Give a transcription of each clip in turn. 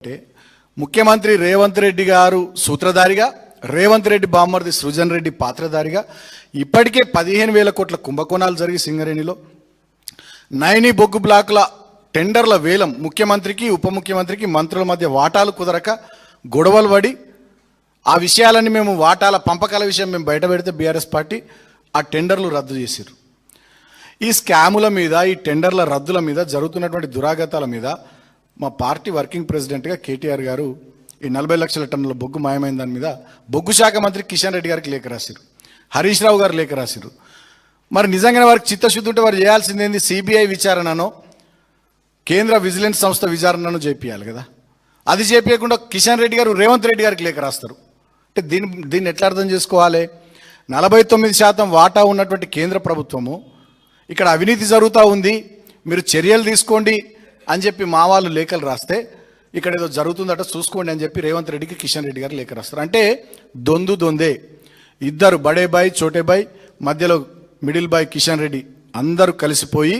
అంటే ముఖ్యమంత్రి రేవంత్ రెడ్డి గారు సూత్రధారిగా, రేవంత్ రెడ్డి బామ్మర్ది సృజన్ రెడ్డి పాత్రధారిగా ఇప్పటికే 15,000 కోట్ల కుంభకోణాలు జరిగి సింగరేణిలో నైని బొగ్గు బ్లాకుల టెండర్ల వేలం ముఖ్యమంత్రికి ఉప ముఖ్యమంత్రికి మంత్రుల మధ్య వాటాలు కుదరక గొడవలు పడి ఆ విషయాలన్నీ మేము వాటాల పంపకాల విషయం మేము బయట పెడితే బీఆర్ఎస్ పార్టీ ఆ టెండర్లు రద్దు చేశారు. ఈ స్కాముల మీద, ఈ టెండర్ల రద్దుల మీద, జరుగుతున్నటువంటి దురాగతాల మీద మా పార్టీ వర్కింగ్ ప్రెసిడెంట్గా కేటీఆర్ గారు ఈ 40 లక్షల టన్నుల బొగ్గు మాయమైన దాని మీద బొగ్గు శాఖ మంత్రి కిషన్ రెడ్డి గారికి లేఖ రాశారు, హరీష్ రావు గారు లేఖ రాశారు. మరి నిజంగానే వారికి చిత్తశుద్ధి ఉంటే వారు చేయాల్సింది ఏంది? సిబిఐ విచారణనో కేంద్ర విజిలెన్స్ సంస్థ విచారణను చేపియాలి కదా. అది చేపించకుండా కిషన్ రెడ్డి గారు రేవంత్ రెడ్డి గారికి లేఖ రాస్తారు. అంటే దీన్ని ఎట్లా అర్థం చేసుకోవాలి? 49% వాటా ఉన్నటువంటి కేంద్ర ప్రభుత్వము ఇక్కడ అవినీతి జరుగుతూ ఉంది, మీరు చర్యలు తీసుకోండి అని చెప్పి మా వాళ్ళు లేఖలు రాస్తే ఇక్కడ ఏదో జరుగుతుందట చూసుకోండి అని చెప్పి రేవంత్ రెడ్డికి కిషన్ రెడ్డి గారు లేఖ రాస్తారు. అంటే దొందే ఇద్దరు, బడే బాయ్ చోటే బాయ్, మధ్యలో మిడిల్ బాయ్ కిషన్ రెడ్డి అందరూ కలిసిపోయి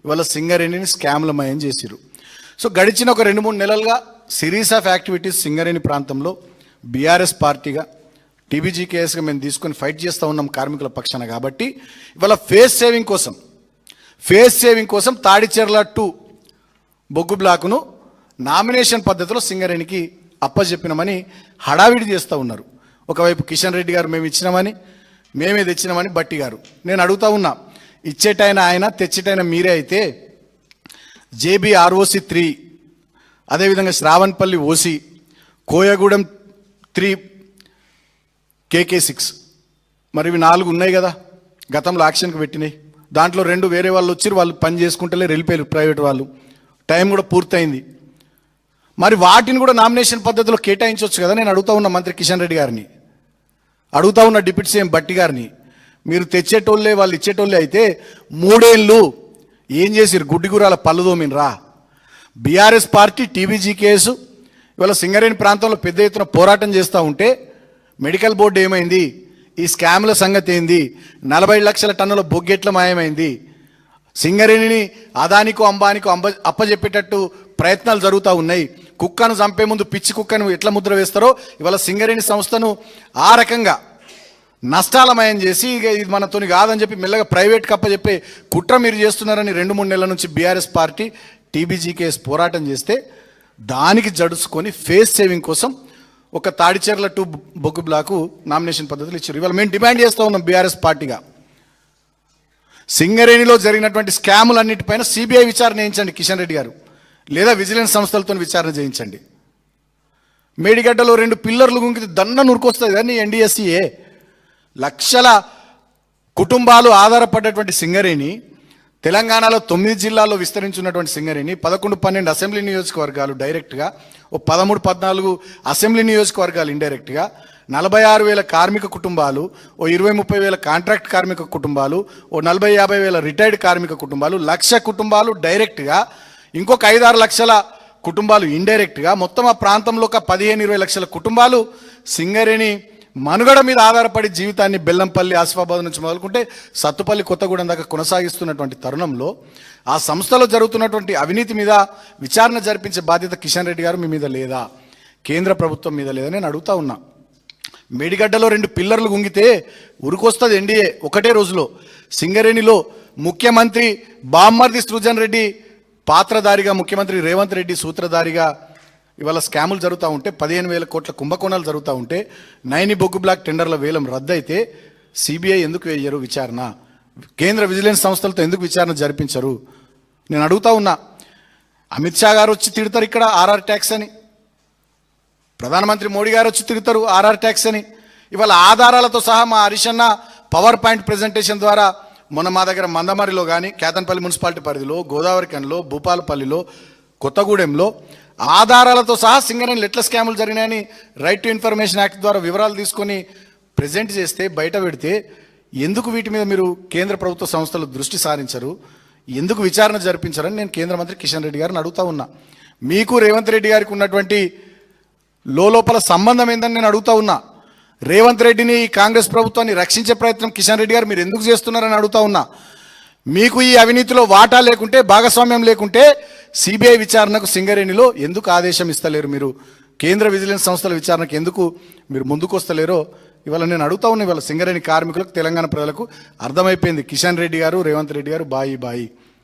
ఇవాళ సింగరేణిని స్కామ్లమయం చేసిరు. సో గడిచిన ఒక 2-3 నెలలుగా సిరీస్ ఆఫ్ యాక్టివిటీస్ సింగరేణి ప్రాంతంలో బీఆర్ఎస్ పార్టీగా టీబీజీకేఎస్గా మేము తీసుకొని ఫైట్ చేస్తూ ఉన్నాం కార్మికుల పక్షాన. కాబట్టి ఇవాళ ఫేస్ సేవింగ్ కోసం తాడిచెర్ల 2 బొగ్గు బ్లాకును నామినేషన్ పద్ధతిలో సింగరేణికి అప్పచెప్పినామని హడావిడి చేస్తూ ఉన్నారు. ఒకవైపు కిషన్ రెడ్డి గారు మేమే తెచ్చినామని బట్టి గారు. నేను అడుగుతా ఉన్నా, ఇచ్చేటైన ఆయన తెచ్చేటైన మీరే అయితే జేబీ ROC 3, అదేవిధంగా శ్రావణపల్లి OC, కోయగూడెం 3, KK 6, మరి ఇవి 4 ఉన్నాయి కదా గతంలో యాక్షన్కి పెట్టినాయి. దాంట్లో 2 వేరే వాళ్ళు వచ్చి వాళ్ళు పని చేసుకుంటలే వెళ్ళిపోయారు, ప్రైవేట్ వాళ్ళు. టైం కూడా పూర్తయింది. మరి వాటిని కూడా నామినేషన్ పద్ధతిలో కేటాయించవచ్చు కదా. నేను అడుగుతా ఉన్న మంత్రి కిషన్ రెడ్డి గారిని, అడుగుతా ఉన్న డిప్యూటీ సీఎం బట్టి గారిని, మీరు తెచ్చేటోళ్ళే వాళ్ళు ఇచ్చేటోళ్ళే అయితే 3 ఏళ్ళు ఏం చేసిరు? గుడ్డిగురాల పళ్ళు దోమినరా? బీఆర్ఎస్ పార్టీ టీబీజీకేఎస్ ఇవాళ సింగరేణి ప్రాంతంలో పెద్ద ఎత్తున పోరాటం చేస్తూ ఉంటే మెడికల్ బోర్డు ఏమైంది? ఈ స్కామ్ల సంగతి ఏంది? 40 లక్షల టన్నుల బొగ్గెట్ల మాయమైంది? సింగరేణిని అదానికో అంబానికో అప్పజెప్పేటట్టు ప్రయత్నాలు జరుగుతూ ఉన్నాయి. కుక్కను చంపే ముందు పిచ్చి కుక్కను ఎట్లా ముద్ర వేస్తారో ఇవాళ సింగరేణి సంస్థను ఆ రకంగా నష్టాలమయం చేసి ఇక ఇది మనతోని కాదని చెప్పి మెల్లగా ప్రైవేట్కి అప్పచెప్పే కుట్ర మీరు చేస్తున్నారని 2-3 నెలల నుంచి బీఆర్ఎస్ పార్టీ టీబీజీకేఎస్ పోరాటం చేస్తే దానికి జడుచుకొని ఫేస్ సేవింగ్ కోసం ఒక తాడిచెర్ల 2 బొగ్గు బ్లాకు నామినేషన్ పద్ధతులు ఇచ్చారు. ఇవాళ మేము డిమాండ్ చేస్తూ ఉన్నాం బీఆర్ఎస్ పార్టీగా, సింగరేణిలో జరిగినటువంటి స్కాములన్నిటిపైన సిబిఐ విచారణ చేయించండి కిషన్ రెడ్డి గారు, లేదా విజిలెన్స్ సంస్థలతో విచారణ చేయించండి. మేడిగడ్డలో 2 పిల్లర్లు గుంకితే దన్న నురుకొస్తుంది కానీ NDSEA. లక్షల కుటుంబాలు ఆధారపడ్డటువంటి సింగరేణి, తెలంగాణలో 9 జిల్లాల్లో విస్తరించున్నటువంటి సింగరేణి, 11-12 అసెంబ్లీ నియోజకవర్గాలు డైరెక్ట్గా, 13-14 అసెంబ్లీ నియోజకవర్గాలు ఇండైరెక్ట్గా, 46,000 కార్మిక కుటుంబాలు, 20-30 వేల కాంట్రాక్ట్ కార్మిక కుటుంబాలు, 40-50 వేల రిటైర్డ్ కార్మిక కుటుంబాలు, 1,00,000 కుటుంబాలు డైరెక్ట్గా, ఇంకొక 5-6 లక్షల కుటుంబాలు ఇండైరెక్ట్గా, మొత్తం ఆ ప్రాంతంలో ఒక 15-20 లక్షల కుటుంబాలు సింగరేణి మనుగడ మీద ఆధారపడి జీవితాన్ని బెల్లంపల్లి, ఆసిఫాబాద్ నుంచి మొదలుకుంటే సత్తుపల్లి, కొత్తగూడెం దాకా కొనసాగిస్తున్నటువంటి తరుణంలో ఆ సంస్థలో జరుగుతున్నటువంటి అవినీతి మీద విచారణ జరిపించే బాధ్యత కిషన్ రెడ్డి గారు మీ మీద లేదా? కేంద్ర ప్రభుత్వం మీద లేదా? నేను అడుగుతా ఉన్నా. మేడిగడ్డలో 2 పిల్లర్లు గుంగితే ఉరికొస్తుంది NDA ఒకటే రోజులో. సింగరేణిలో ముఖ్యమంత్రి బామ్మర్ది సృజన్ రెడ్డి పాత్రధారిగా, ముఖ్యమంత్రి రేవంత్ రెడ్డి సూత్రధారిగా ఇవాళ స్కాములు జరుగుతూ ఉంటే, 15,000 కోట్ల కుంభకోణాలు జరుగుతూ ఉంటే, నైని బొగ్గు బ్లాక్ టెండర్ల వేలం రద్దయితే సిబిఐ ఎందుకు వేయరు విచారణ? కేంద్ర విజిలెన్స్ సంస్థలతో ఎందుకు విచారణ జరిపించరు? నేను అడుగుతా ఉన్నా. అమిత్ షా గారు వచ్చి తిడతారు ఇక్కడ RR ట్యాక్స్ అని, ప్రధానమంత్రి మోడీ గారు వచ్చి తిడతారు RR ట్యాక్స్ అని. ఇవాళ ఆధారాలతో సహా మా హరీషన్న పవర్ పాయింట్ ప్రెజెంటేషన్ ద్వారా మొన్న మా దగ్గర మందమరిలో కానీ, కేతన్పల్లి మున్సిపాలిటీ పరిధిలో, గోదావరిఖనిలో, భూపాలపల్లిలో, కొత్తగూడెంలో ఆధారాలతో సహా సింగరేణిలో ఎట్లా స్కాములు జరిగినాయని రైట్ టు ఇన్ఫర్మేషన్ యాక్ట్ ద్వారా వివరాలు తీసుకొని ప్రజెంట్ చేస్తే, బయట పెడితే ఎందుకు వీటి మీద మీరు కేంద్ర ప్రభుత్వ సంస్థలు దృష్టి సారించరు? ఎందుకు విచారణ జరిపించరని నేను కేంద్ర మంత్రి కిషన్ రెడ్డి గారిని అడుగుతా ఉన్నా. మీకు రేవంత్ రెడ్డి గారికి ఉన్నటువంటి లోపల సంబంధం ఏందని నేను అడుగుతా ఉన్నా. రేవంత్ రెడ్డిని, కాంగ్రెస్ ప్రభుత్వాన్ని రక్షించే ప్రయత్నం కిషన్ రెడ్డి గారు మీరు ఎందుకు చేస్తున్నారని అడుగుతా ఉన్నా. మీకు ఈ అవినీతిలో వాటా లేకుంటే, భాగస్వామ్యం లేకుంటే సిబిఐ విచారణకు సింగరేణిలో ఎందుకు ఆదేశం ఇస్తలేరు? మీరు కేంద్ర విజిలెన్స్ సంస్థల విచారణకు ఎందుకు మీరు ముందుకు వస్తలేరో ఇవాళ నేను అడుగుతా ఉన్నా. ఇవాళ సింగరేణి కార్మికులకు, తెలంగాణ ప్రజలకు అర్థమైపోయింది. కిషన్ రెడ్డి గారు, రేవంత్ రెడ్డి గారు బాయి బాయి.